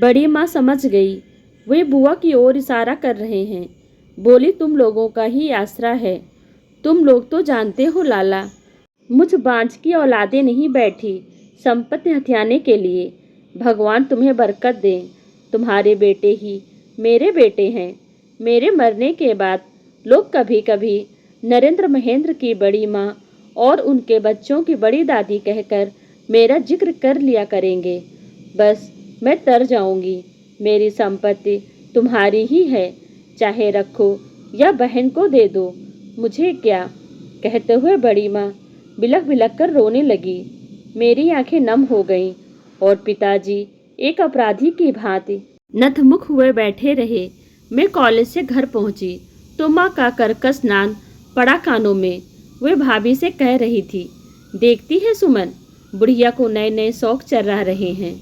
बड़ी माँ समझ गई। वे बुआ की ओर इशारा कर रहे हैं। बोली, तुम लोगों का ही आसरा है। तुम लोग तो जानते हो लाला, मुझ बांझ की औलादें नहीं बैठी संपत्ति हथियाने के लिए। भगवान तुम्हें बरकत दे। तुम्हारे बेटे ही मेरे बेटे हैं। मेरे मरने के बाद लोग कभी कभी नरेंद्र महेंद्र की बड़ी माँ और उनके बच्चों की बड़ी दादी कहकर मेरा जिक्र कर लिया करेंगे। बस मैं तर जाऊंगी। मेरी संपत्ति तुम्हारी ही है, चाहे रखो या बहन को दे दो, मुझे क्या। कहते हुए बड़ी माँ बिलख बिलख कर रोने लगी। मेरी आंखें नम हो गईं और पिताजी एक अपराधी की भांति नतमुख हुए बैठे रहे। मैं कॉलेज से घर पहुंची तो माँ का कर्कश नाद पड़ा कानों में। वे भाभी से कह रही थी, देखती है सुमन, बुढ़िया को नए नए शौक चढ़ा रहे हैं।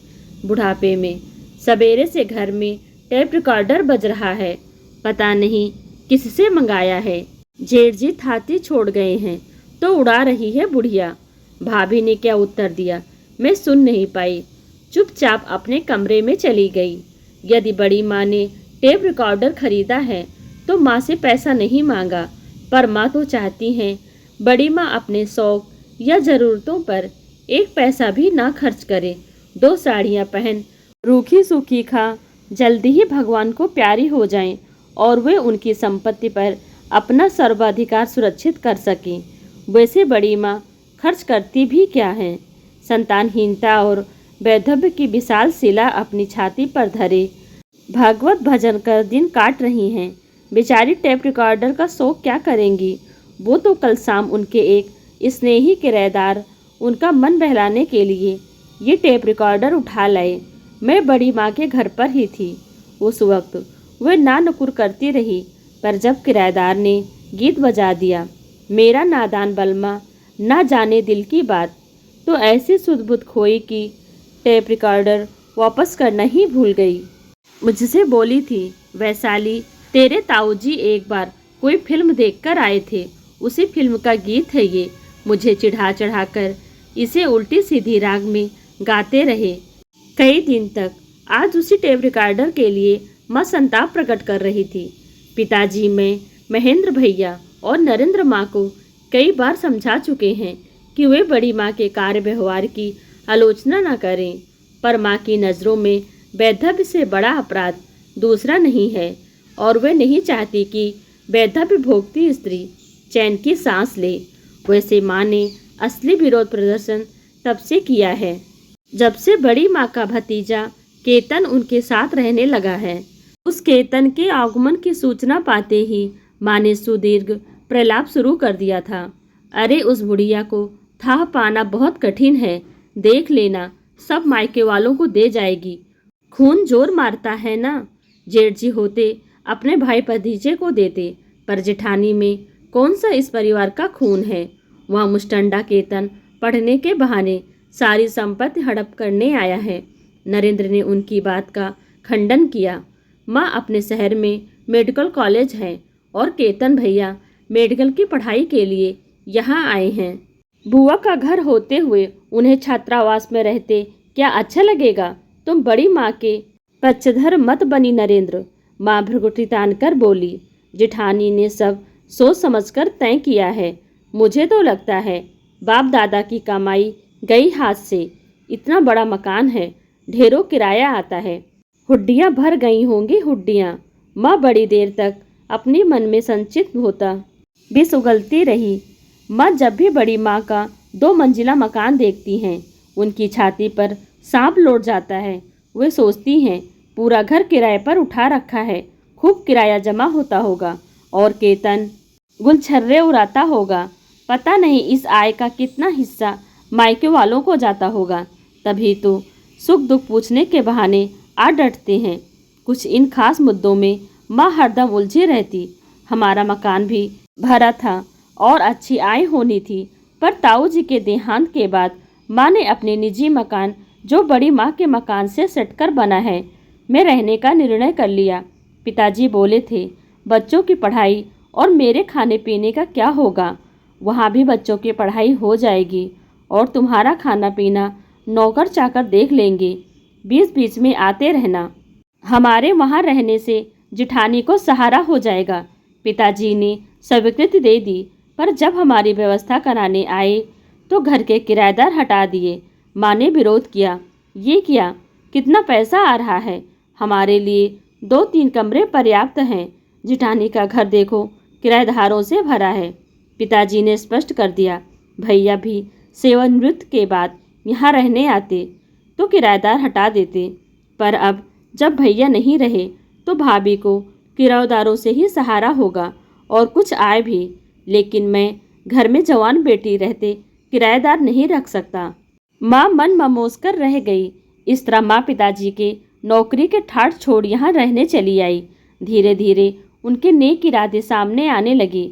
बुढ़ापे में सवेरे से घर में टेप रिकॉर्डर बज रहा है, पता नहीं किससे मंगाया है। जेठ जी थाती छोड़ गए हैं तो उड़ा रही है बुढ़िया। भाभी ने क्या उत्तर दिया मैं सुन नहीं पाई, चुपचाप अपने कमरे में चली गई। यदि बड़ी माँ ने टेप रिकॉर्डर खरीदा है तो माँ से पैसा नहीं मांगा, पर माँ तो चाहती हैं बड़ी माँ अपने शौक या ज़रूरतों पर एक पैसा भी ना खर्च करे। 2 साड़ियाँ पहन रूखी सूखी खा जल्दी ही भगवान को प्यारी हो जाएं और वे उनकी संपत्ति पर अपना सर्वाधिकार सुरक्षित कर सकें। वैसे बड़ी माँ खर्च करती भी क्या है। संतानहीनता और वैधव्य की विशाल शिला अपनी छाती पर धरे भागवत भजन कर दिन काट रही हैं। बेचारी टेप रिकॉर्डर का शौक क्या करेंगी। वो तो कल शाम उनके एक स्नेही किराएदार उनका मन बहलाने के लिए ये टेप रिकॉर्डर उठा लाए। मैं बड़ी माँ के घर पर ही थी उस वक्त। वह ना नुकुर करती रही, पर जब किराएदार ने गीत बजा दिया, मेरा नादान बलमा ना जाने दिल की बात, तो ऐसी सुध-बुध खोई कि टेप रिकॉर्डर वापस करना ही भूल गई। मुझसे बोली थी, वैशाली तेरे ताऊजी एक बार कोई फिल्म देखकर आए थे, उसी फिल्म का गीत है ये। मुझे चिढ़ा चढ़ा कर इसे उल्टी सीधी राग में गाते रहे कई दिन तक। आज उसी टेप रिकॉर्डर के लिए माँ संताप प्रकट कर रही थी। पिताजी में महेंद्र भैया और नरेंद्र माँ को कई बार समझा चुके हैं कि वे बड़ी माँ के कार्य व्यवहार की आलोचना न करें, पर माँ की नज़रों में वैधव्य से बड़ा अपराध दूसरा नहीं है और वे नहीं चाहती कि वैधव्य भोगती स्त्री चैन की सांस ले। वैसे माँ ने असली विरोध प्रदर्शन तब से किया है जब से बड़ी माँ का भतीजा केतन उनके साथ रहने लगा है। उस केतन के आगमन की सूचना पाते ही माँ ने सुदीर्घ प्रलाप शुरू कर दिया था। अरे उस बुढ़िया को थाह पाना बहुत कठिन है, देख लेना सब मायके वालों को दे जाएगी। खून जोर मारता है ना। जेठ जी होते अपने भाई भतीजे को देते, पर जेठानी में कौन सा इस परिवार का खून है। वह मुस्टंडा केतन पढ़ने के बहाने सारी संपत्ति हड़प करने आया है। नरेंद्र ने उनकी बात का खंडन किया। माँ अपने शहर में मेडिकल कॉलेज है और केतन भैया मेडिकल की पढ़ाई के लिए यहाँ आए हैं। बुआ का घर होते हुए उन्हें छात्रावास में रहते क्या अच्छा लगेगा। तुम बड़ी माँ के पक्षधर मत बनी नरेंद्र। माँ भ्रुकुटी तान कर बोली, जेठानी ने सब सोच समझकर तय किया है। मुझे तो लगता है बाप दादा की कमाई गई हाथ से। इतना बड़ा मकान है, ढेरों किराया आता है, हुड्डियाँ भर गई होंगी हुड्डियाँ। माँ बड़ी देर तक अपने मन में संचित होता बिस उगलती रही। माँ जब भी बड़ी माँ का 2 मंजिला मकान देखती हैं, उनकी छाती पर सांप लौट जाता है। वे सोचती हैं पूरा घर किराए पर उठा रखा है, खूब किराया जमा होता होगा और केतन गुलछर्रे उड़ाता होगा। पता नहीं इस आय का कितना हिस्सा मायके वालों को जाता होगा। तभी तो सुख दुख पूछने के बहाने आ डटते हैं। कुछ इन खास मुद्दों में माँ हरदम उलझी रहती। हमारा मकान भी भरा था और अच्छी आय होनी थी, पर ताऊ जी के देहांत के बाद माँ ने अपने निजी मकान, जो बड़ी माँ के मकान से सटकर बना है, में रहने का निर्णय कर लिया। पिताजी बोले थे, बच्चों की पढ़ाई और मेरे खाने पीने का क्या होगा। वहाँ भी बच्चों की पढ़ाई हो जाएगी और तुम्हारा खाना पीना नौकर चाकर देख लेंगे। बीच बीच में आते रहना। हमारे वहाँ रहने से जिठानी को सहारा हो जाएगा। पिताजी ने स्वीकृति दे दी, पर जब हमारी व्यवस्था कराने आए तो घर के किराएदार हटा दिए। माँ ने विरोध किया। ये क्या, कितना पैसा आ रहा है? हमारे लिए 2-3 कमरे पर्याप्त हैं। जिठानी का घर देखो, किराएदारों से भरा है। पिताजी ने स्पष्ट कर दिया। भैया भी सेवानिवृत्त के बाद यहाँ रहने आते तो किराएदार हटा देते, पर अब जब भैया नहीं रहे तो भाभी को किराएदारों से ही सहारा होगा और कुछ आय भी। लेकिन मैं घर में जवान बेटी रहते किराएदार नहीं रख सकता। माँ मन ममोस कर रह गई। इस तरह माँ पिताजी के नौकरी के ठाठ छोड़ यहाँ रहने चली आई। धीरे धीरे उनके नेक इरादे सामने आने लगे।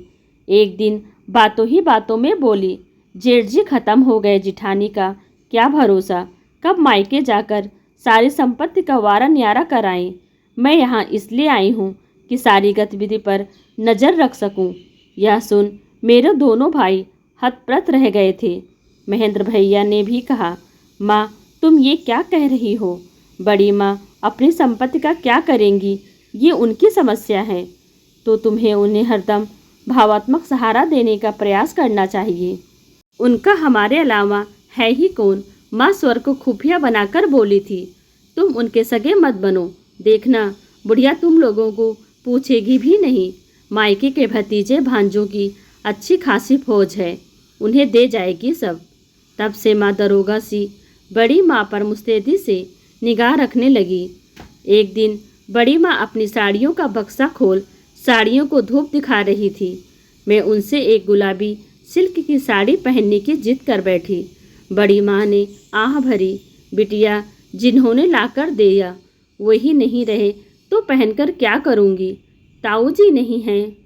एक दिन बातों ही बातों में बोली, जेठ जी खत्म हो गए जिठानी का क्या भरोसा, कब मायके जाकर सारी संपत्ति का वारा न्यारा कराएं। मैं यहाँ इसलिए आई हूँ कि सारी गतिविधि पर नज़र रख सकूँ। यह सुन मेरे दोनों भाई हतप्रत रह गए थे। महेंद्र भैया ने भी कहा, माँ तुम ये क्या कह रही हो? बड़ी माँ अपनी संपत्ति का क्या करेंगी, ये उनकी समस्या है, तो तुम्हें उन्हें हरदम भावात्मक सहारा देने का प्रयास करना चाहिए। उनका हमारे अलावा है ही कौन? माँ स्वर को खुफिया बनाकर बोली थी। तुम उनके सगे मत बनो, देखना बुढ़िया तुम लोगों को पूछेगी भी नहीं। मायके के भतीजे भांजों की अच्छी खासी फौज है, उन्हें दे जाएगी सब। तब से माँ दरोगा सी बड़ी माँ पर मुस्तैदी से निगाह रखने लगी। एक दिन बड़ी माँ अपनी साड़ियों का बक्सा खोल साड़ियों को धूप दिखा रही थी। मैं उनसे एक गुलाबी सिल्क की साड़ी पहनने की जिद कर बैठी। बड़ी माँ ने आह भरी, बिटिया जिन्होंने लाकर दिया वही नहीं रहे तो पहनकर क्या करूँगी? ताऊ जी नहीं हैं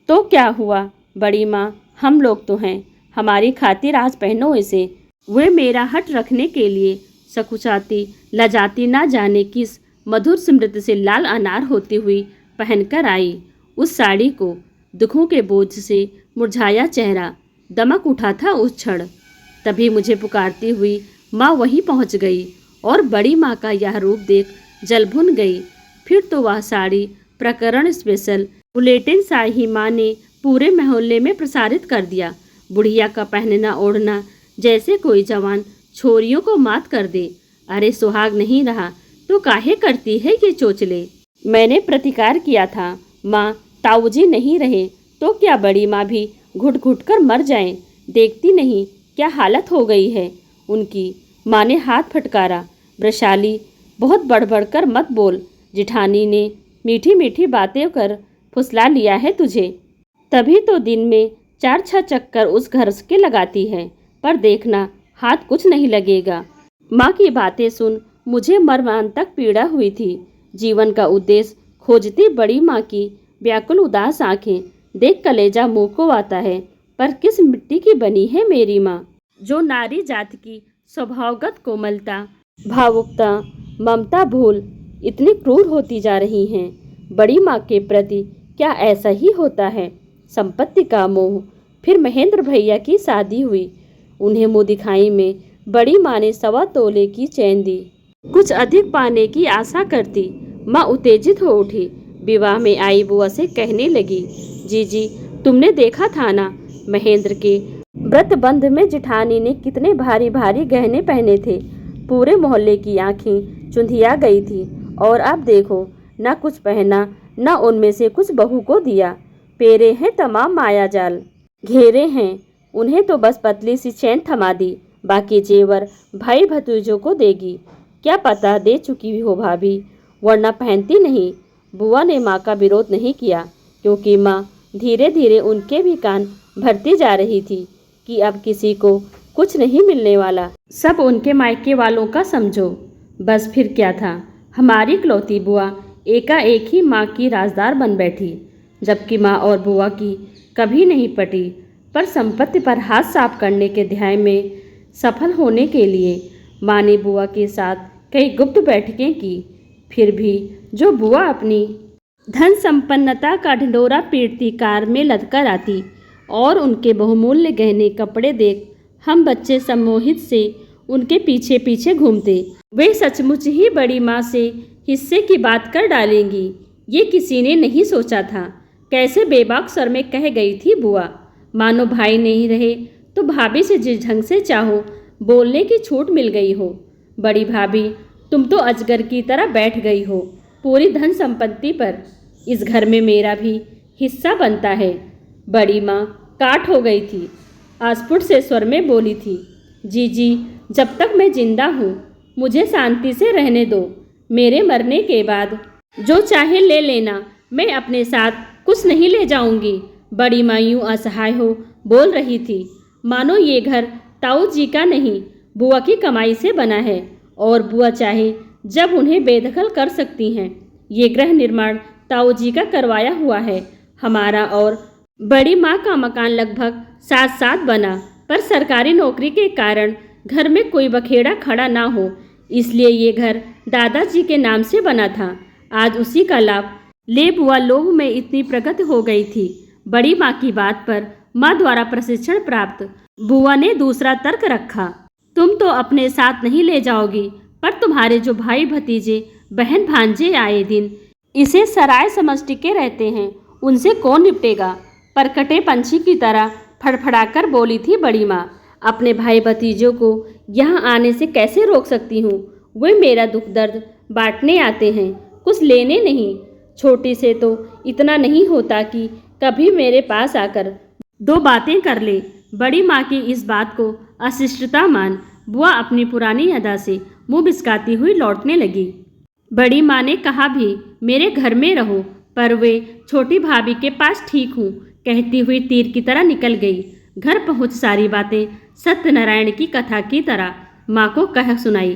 तो क्या हुआ? बड़ी माँ हम लोग तो हैं, हमारी खातिर आज पहनो इसे। वे मेरा हट रखने के लिए सकुचाती लजाती ना जाने किस मधुर स्मृति से लाल अनार होती हुई पहनकर आई। उस साड़ी को दुखों के बोझ से मुरझाया चेहरा दमक उठा था उस क्षण। तभी मुझे पुकारती हुई माँ वहीं पहुँच गई और बड़ी माँ का यह रूप देख जलभुन गई। फिर तो वह साड़ी प्रकरण स्पेशल बुलेटिन शाही माँ ने पूरे मोहल्ले में प्रसारित कर दिया। बुढ़िया का पहनना ओढ़ना जैसे कोई जवान छोरियों को मात कर दे। अरे सुहाग नहीं रहा तो काहे करती है ये चोचले? मैंने प्रतिकार किया था, माँ ताऊजी नहीं रहे तो क्या बड़ी माँ भी घुट घुट कर मर जाएं? देखती नहीं क्या हालत हो गई है उनकी? माँ ने हाथ फटकारा। वृषाली बहुत बढ़ कर मत बोल, जिठानी ने मीठी मीठी बातें कर फुसला लिया है तुझे। तभी तो दिन में 4-6 चक्कर उस घर के लगाती है, पर देखना हाथ कुछ नहीं लगेगा। माँ की बातें सुन मुझे मर्मांतक पीड़ा हुई थी। जीवन का उद्देश्य खोजती बड़ी माँ की व्याकुल उदास आंखें देख कलेजा मुँह को आता है। पर किस मिट्टी की बनी है मेरी माँ, जो नारी जात की स्वभावगत कोमलता, भावुकता, ममता भूल इतनी क्रूर होती जा रही हैं। बड़ी माँ के प्रति क्या ऐसा ही होता है? संपत्ति का मोह। फिर महेंद्र भैया की शादी हुई। उन्हें मुँह दिखाई में बड़ी माँ ने 1.25 तोले की चैन दी। कुछ अधिक पाने की आशा करती। माँ उत्तेजित हो उठी। विवाह में आई बुआ से कहने लगी, जीजी तुमने देखा था ना, महेंद्र के व्रतबंध में जिठानी ने कितने भारी भारी गहने पहने थे। पूरे मोहल्ले की आंखें चुंधिया गई थी। और अब देखो, ना कुछ पहना, ना उनमें से कुछ बहू को दिया। पेरे हैं तमाम माया जाल, घेरे हैं। उन्हें तो बस पतली सी चैन थमा दी, बाकी जेवर भाई भतीजों को देगी। क्या पता दे चुकी हो भाभी, वरना पहनती नहीं। बुआ ने माँ का विरोध नहीं किया, क्योंकि माँ धीरे धीरे उनके भी कान भरती जा रही थी कि अब किसी को कुछ नहीं मिलने वाला, सब उनके मायके वालों का समझो। बस फिर क्या था, हमारी इकलौती बुआ एकाएक ही माँ की राजदार बन बैठी, जबकि माँ और बुआ की कभी नहीं पटी। पर संपत्ति पर हाथ साफ करने के ध्यान में सफल होने के लिए माँ ने बुआ के साथ कई गुप्त बैठकें की। फिर भी जो बुआ अपनी धन संपन्नता का ढिंढोरा पीटती कार में लदकर आती और उनके बहुमूल्य गहने कपड़े देख हम बच्चे सम्मोहित से उनके पीछे पीछे घूमते। वे सचमुच ही बड़ी माँ से हिस्से की बात कर डालेंगी, ये किसी ने नहीं सोचा था। कैसे बेबाक स्वर में कह गई थी बुआ, मानो भाई नहीं रहे तो भाभी से जिस ढंग से चाहो बोलने की छूट मिल गई हो। बड़ी भाभी, तुम तो अजगर की तरह बैठ गई हो पूरी धन संपत्ति पर। इस घर में मेरा भी हिस्सा बनता है। बड़ी माँ काट हो गई थी, आस्फुट से स्वर में बोली थी। जीजी, जब तक मैं जिंदा हूँ मुझे शांति से रहने दो। मेरे मरने के बाद जो चाहे ले लेना, मैं अपने साथ कुछ नहीं ले जाऊंगी। बड़ी माँ यूँ असहाय हो बोल रही थी, मानो ये घर ताऊ जी का नहीं बुआ की कमाई से बना है और बुआ चाहे जब उन्हें बेदखल कर सकती हैं। ये गृह निर्माण ताऊ जी का करवाया हुआ है। हमारा और बड़ी माँ का मकान लगभग साथ साथ बना, पर सरकारी नौकरी के कारण घर में कोई बखेड़ा खड़ा ना हो, इसलिए ये घर दादाजी के नाम से बना था। आज उसी का लाभ ले बुआ लोभ में इतनी प्रगति हो गई थी। बड़ी माँ की बात पर माँ द्वारा प्रशिक्षण प्राप्त बुआ ने दूसरा तर्क रखा। तुम तो अपने साथ नहीं ले जाओगी, पर तुम्हारे जो भाई भतीजे बहन भांजे आए दिन इसे सराय समझ टिके रहते हैं, उनसे कौन निपटेगा। परकटे पंछी की तरह फड़फड़ाकर बोली थी बड़ी माँ। अपने भाई भतीजों को यहाँ आने से कैसे रोक सकती हूँ। वे मेरा दुख दर्द बांटने आते हैं, कुछ लेने नहीं। छोटी से तो इतना नहीं होता कि कभी मेरे पास आकर दो बातें कर ले। बड़ी माँ की इस बात को अशिष्टता मान बुआ अपनी पुरानी अदा से मुँह बिस्काती हुई लौटने लगी। बड़ी माँ ने कहा भी मेरे घर में रहो, पर वे छोटी भाभी के पास ठीक हूँ कहती हुई तीर की तरह निकल गई। घर पहुँच सारी बातें सत्यनारायण की कथा की तरह माँ को कह सुनाई।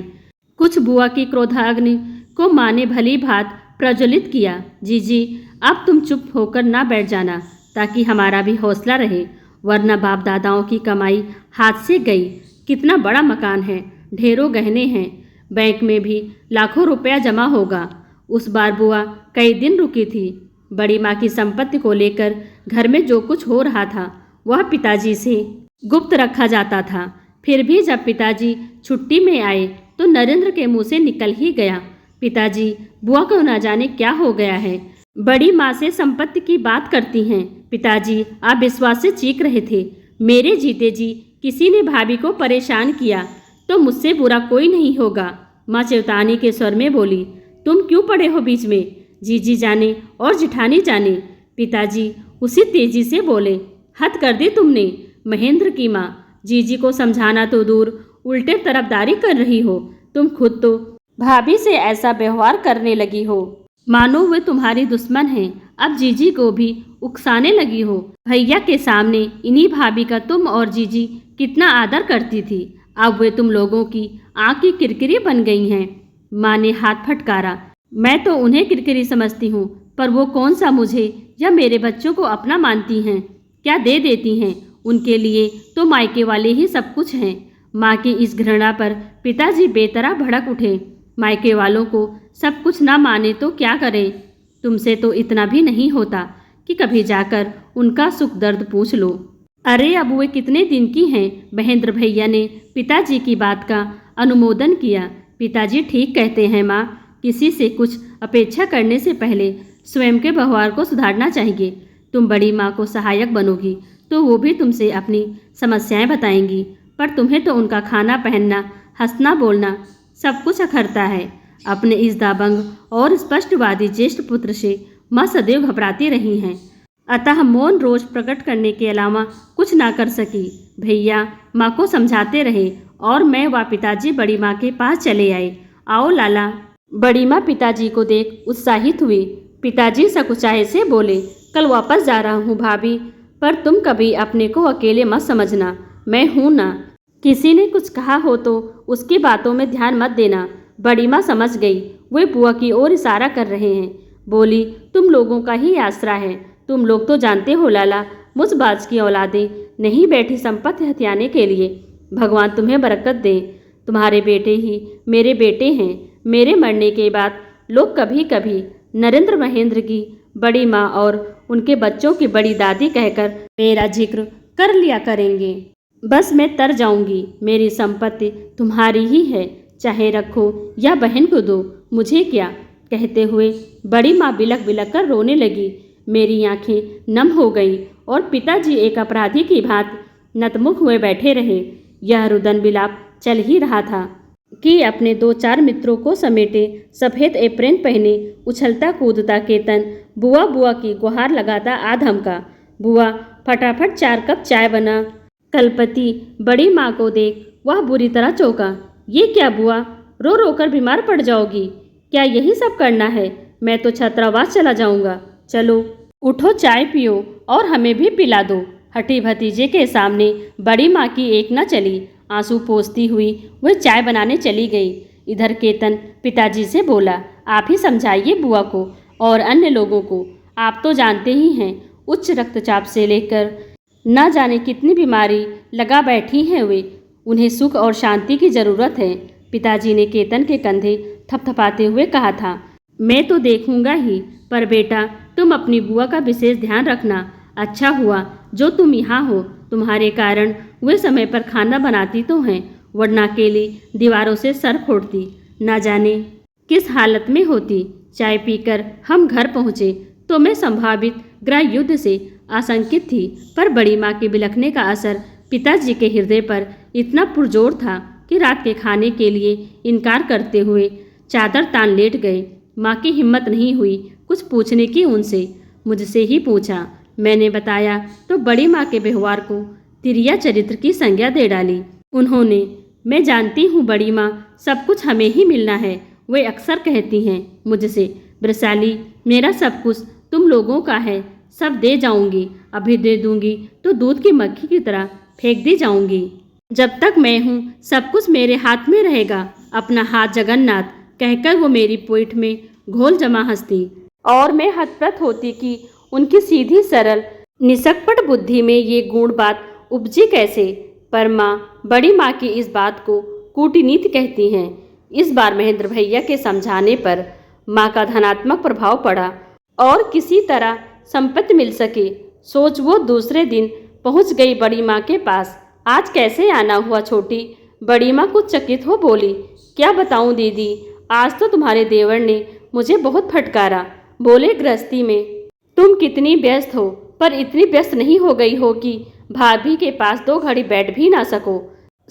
कुछ बुआ की क्रोधाग्नि को माँ ने भली भांति प्रज्वलित किया। जीजी, अब तुम चुप होकर ना बैठ जाना, ताकि हमारा भी हौसला रहे, वरना बाप दादाओं की कमाई हाथ से गई। कितना बड़ा मकान है, ढेरों गहने हैं, बैंक में भी लाखों रुपया जमा होगा। उस बार बुआ कई दिन रुकी थी। बड़ी माँ की संपत्ति को लेकर घर में जो कुछ हो रहा था वह पिताजी से गुप्त रखा जाता था। फिर भी जब पिताजी छुट्टी में आए तो नरेंद्र के मुंह से निकल ही गया, पिताजी, बुआ को न जाने क्या हो गया है। बड़ी माँ से संपत्ति की बात करती हैं। पिताजी आप विश्वास से चीख रहे थे। मेरे जीते जी किसी ने भाभी को परेशान किया तो मुझसे बुरा कोई नहीं होगा। माँ चेतावनी के स्वर में बोली। तुम क्यों पड़े हो बीच में? जीजी जाने और जिठानी जाने, पिताजी उसी तेजी से बोले। हद कर दी तुमने। महेंद्र की माँ जीजी को समझाना तो दूर, उल्टे तरफदारी कर रही हो। तुम खुद तो भाभी से ऐसा व्यवहार करने लगी हो मानो वे तुम्हारी दुश्मन हैं। अब जीजी को भी उकसाने लगी हो। भैया के सामने इन्हीं भाभी का तुम और जीजी कितना आदर करती थी, अब वे तुम लोगों की आँख की किरकिरी बन गई हैं। माँ ने हाथ फटकारा। मैं तो उन्हें किरकिरी समझती हूँ, पर वो कौन सा मुझे या मेरे बच्चों को अपना मानती हैं? क्या दे देती हैं? उनके लिए तो मायके वाले ही सब कुछ हैं। माँ की इस घृणा पर पिताजी बेतरह भड़क उठे। मायके वालों को सब कुछ ना माने तो क्या करें? तुमसे तो इतना भी नहीं होता कि कभी जाकर उनका सुख दर्द पूछ लो। अरे अब वे कितने दिन की हैं? महेंद्र भैया ने पिताजी की बात का अनुमोदन किया। पिताजी ठीक कहते हैं माँ, किसी से कुछ अपेक्षा करने से पहले स्वयं के व्यवहार को सुधारना चाहिए। तुम बड़ी माँ को सहायक बनोगी तो वो भी तुमसे अपनी समस्याएं बताएंगी, पर तुम्हें तो उनका खाना पहनना, हंसना बोलना सब कुछ अखरता है। अपने इस दाबंग और स्पष्टवादी ज्येष्ठ पुत्र से माँ सदैव घबराती रही हैं, अतः मौन रोज प्रकट करने के अलावा कुछ ना कर सकी। भैया माँ को समझाते रहे और मैं व पिताजी बड़ी माँ के पास चले आए। आओ लाला। बड़ी माँ पिताजी को देख उत्साहित हुई। पिताजी सकुचाए से बोले, कल वापस जा रहा हूँ भाभी, पर तुम कभी अपने को अकेले मत समझना, मैं हूँ ना। किसी ने कुछ कहा हो तो उसकी बातों में ध्यान मत देना। बड़ी माँ समझ गई। वे बुआ की ओर इशारा कर रहे हैं। बोली, तुम लोगों का ही आसरा है। तुम लोग तो जानते हो लाला, मुझ बाज की औलादें नहीं बैठी संपत्ति हथियाने के लिए। भगवान तुम्हें बरकत दे। तुम्हारे बेटे ही मेरे बेटे हैं। मेरे मरने के बाद लोग कभी कभी नरेंद्र महेंद्र की बड़ी माँ और उनके बच्चों की बड़ी दादी कहकर मेरा जिक्र कर लिया करेंगे। बस मैं तर जाऊंगी। मेरी संपत्ति तुम्हारी ही है, चाहे रखो या बहन को दो, मुझे क्या। कहते हुए बड़ी माँ बिलख बिलख कर रोने लगी। मेरी आंखें नम हो गईं और पिताजी एक अपराधी की भांति नतमुख हुए बैठे रहे। यह रुदन बिलाप चल ही रहा था कि अपने 2-4 मित्रों को समेटे सफ़ेद एप्रेन पहने उछलता कूदता केतन बुआ बुआ की गुहार लगाता आ धमका। बुआ, फटाफट 4 कप चाय बना। कलपति बड़ी माँ को देख वह बुरी तरह चौंका। ये क्या बुआ, रो रो कर बीमार पड़ जाओगी? क्या यही सब करना है? मैं तो छात्रावास चला जाऊंगा। चलो उठो, चाय पियो और हमें भी पिला दो। हठी भतीजे के सामने बड़ी माँ की एक न चली। आंसू पोंछती हुई वह चाय बनाने चली गई। इधर केतन पिताजी से बोला, आप ही समझाइए बुआ को और अन्य लोगों को। आप तो जानते ही हैं, उच्च रक्तचाप से लेकर न जाने कितनी बीमारी लगा बैठी हैं वे। उन्हें सुख और शांति की ज़रूरत है। पिताजी ने केतन के कंधे थपथपाते हुए कहा था, मैं तो देखूंगा ही, पर बेटा तुम अपनी बुआ का विशेष ध्यान रखना। अच्छा हुआ जो तुम यहाँ हो, तुम्हारे कारण वे समय पर खाना बनाती तो हैं, वरना अकेली दीवारों से सर फोड़ती, न जाने किस हालत में होती। चाय पीकर हम घर पहुँचे तो मैं संभावित गृह युद्ध से आशंकित थी, पर बड़ी माँ के बिलखने का असर पिताजी के हृदय पर इतना पुरजोर था कि रात के खाने के लिए इनकार करते हुए चादर तान लेट गए। माँ की हिम्मत नहीं हुई कुछ पूछने की उनसे, मुझसे ही पूछा। मैंने बताया तो बड़ी माँ के व्यवहार को तिरिया चरित्र की संज्ञा दे डाली। उन्होंने, मैं जानती हूँ बड़ी माँ, सब कुछ हमें ही मिलना है। वे अक्सर कहती हैं मुझसे, वृषाली मेरा सब कुछ तुम लोगों का है, सब दे जाऊंगी, अभी दे दूंगी तो दूध की मक्खी की तरह फेंक दी जाऊंगी। जब तक मैं हूँ सब कुछ मेरे हाथ में रहेगा। अपना हाथ जगन्नाथ कहकर वो मेरी पीठ में घोल जमा हंसती और मैं हतप्रत होती कि उनकी सीधी सरल निष्कपट बुद्धि में ये गूढ़ बात उपजी कैसे। पर माँ, बड़ी माँ की इस बात को कूटनीति कहती हैं। इस बार महेंद्र भैया के समझाने पर माँ का धनात्मक प्रभाव पड़ा और किसी तरह संपत्ति मिल सके। सोच वो दूसरे दिन पहुँच गई बड़ी माँ के पास। आज कैसे आना हुआ छोटी? बड़ी माँ कुछ चकित हो बोली। क्या बताऊँ दीदी, आज तो तुम्हारे देवर ने मुझे बहुत फटकारा। बोले, गृहस्थी में तुम कितनी व्यस्त हो, पर इतनी व्यस्त नहीं हो गई हो कि भाभी के पास 2 घड़ी बैठ भी ना सको।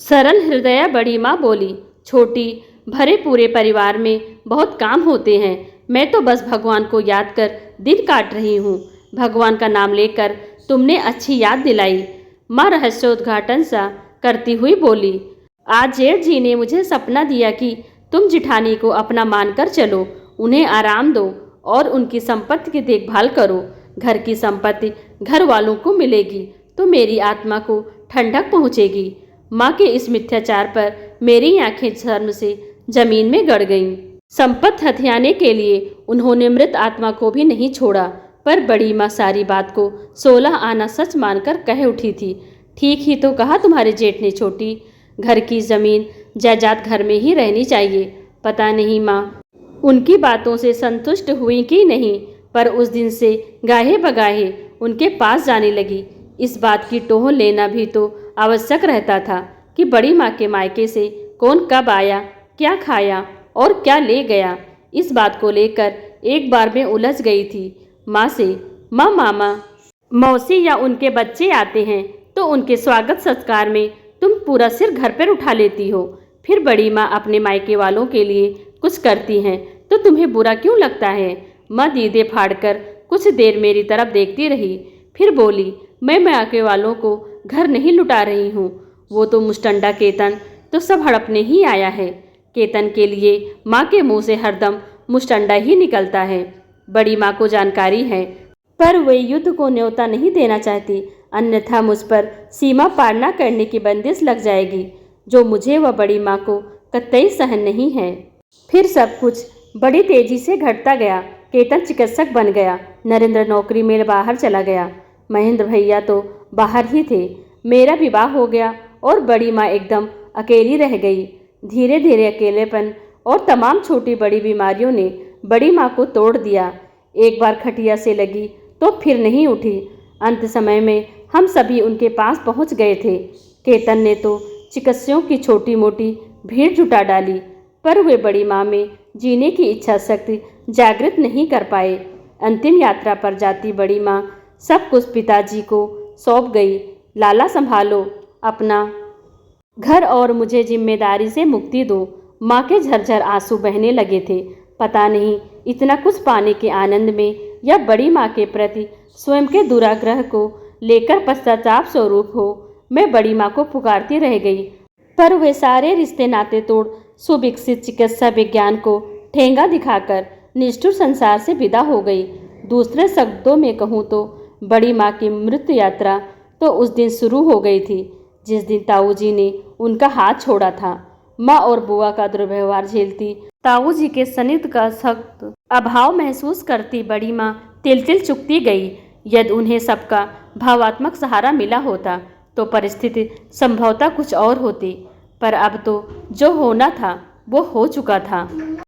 सरल हृदया बड़ी माँ बोली, छोटी, भरे पूरे परिवार में बहुत काम होते हैं। मैं तो बस भगवान को याद कर दिन काट रही हूँ। भगवान का नाम लेकर तुमने अच्छी याद दिलाई। माँ रहस्योद्घाटन सा करती हुई बोली, आज जेठ जी ने मुझे सपना दिया कि तुम जिठानी को अपना मानकर चलो, उन्हें आराम दो और उनकी संपत्ति की देखभाल करो। घर की संपत्ति घर वालों को मिलेगी तो मेरी आत्मा को ठंडक पहुँचेगी। माँ के इस मिथ्याचार पर मेरी आंखें शर्म से जमीन में गड़ गईं। संपत्ति हथियाने के लिए उन्होंने मृत आत्मा को भी नहीं छोड़ा। पर बड़ी माँ सारी बात को 16 आना सच मानकर कह उठी थी। ठीक ही तो कहा तुम्हारे जेठ ने छोटी, घर की जमीन जायदाद घर में ही रहनी चाहिए। पता नहीं माँ उनकी बातों से संतुष्ट हुई कि नहीं, पर उस दिन से गाहे बगाहे उनके पास जाने लगी। इस बात की टोह लेना भी तो आवश्यक रहता था कि बड़ी माँ के मायके से कौन कब आया, क्या खाया और क्या ले गया। इस बात को लेकर एक बार मैं उलझ गई थी। माँ से, माँ, मामा, मौसी या उनके बच्चे आते हैं तो उनके स्वागत सत्कार में तुम पूरा सिर घर पर उठा लेती हो। फिर बड़ी माँ अपने मायके वालों के लिए कुछ करती हैं तो तुम्हें बुरा क्यों लगता है? माँ दीदे फाड़कर कुछ देर मेरी तरफ देखती रही, फिर बोली, मैं मायके वालों को घर नहीं लुटा रही हूँ। वो तो मुस्टंडा केतन तो सब हड़पने ही आया है। केतन के लिए माँ के मुँह से हरदम मुस्टंडा ही निकलता है। बड़ी माँ को जानकारी है, पर वे युद्ध को न्योता नहीं देना चाहती, अन्यथा मुझ पर सीमा पार न करने की बंदिश लग जाएगी, जो मुझे व बड़ी माँ को कतई सहन नहीं है। फिर सब कुछ बड़ी तेजी से घटता गया। केतन चिकित्सक बन गया, नरेंद्र नौकरी में बाहर चला गया, महेंद्र भैया तो बाहर ही थे। मेरा विवाह हो गया और बड़ी माँ एकदम अकेली रह गई। धीरे धीरे अकेलेपन और तमाम छोटी बड़ी बीमारियों ने बड़ी माँ को तोड़ दिया। एक बार खटिया से लगी तो फिर नहीं उठी। अंत समय में हम सभी उनके पास पहुँच गए थे। केतन ने तो चिकित्सकों की छोटी मोटी भीड़ जुटा डाली, पर वे बड़ी माँ में जीने की इच्छा शक्ति जागृत नहीं कर पाए। अंतिम यात्रा पर जाती बड़ी माँ सब कुछ पिताजी को सौंप गई। लाला संभालो अपना घर और मुझे जिम्मेदारी से मुक्ति दो। माँ के झरझर आंसू बहने लगे थे। पता नहीं इतना कुछ पाने के आनंद में या बड़ी माँ के प्रति स्वयं के दुराग्रह को लेकर पश्चाताप स्वरूप हो, मैं बड़ी माँ को पुकारती रह गई। पर वे सारे रिश्ते नाते तोड़ सुविकसित चिकित्सा विज्ञान को ठेंगा दिखाकर निष्ठुर संसार से विदा हो गई। दूसरे शब्दों में कहूँ तो बड़ी माँ की मृत्यु यात्रा तो उस दिन शुरू हो गई थी जिस दिन ताऊ जी ने उनका हाथ छोड़ा था। माँ और बुआ का दुर्व्यवहार झेलती, ताऊ जी के सानिध्य का सख्त अभाव महसूस करती बड़ी माँ तिल तिल चुकती गई। यदि उन्हें सबका भावात्मक सहारा मिला होता तो परिस्थिति संभवतः कुछ और होती, पर अब तो जो होना था वो हो चुका था।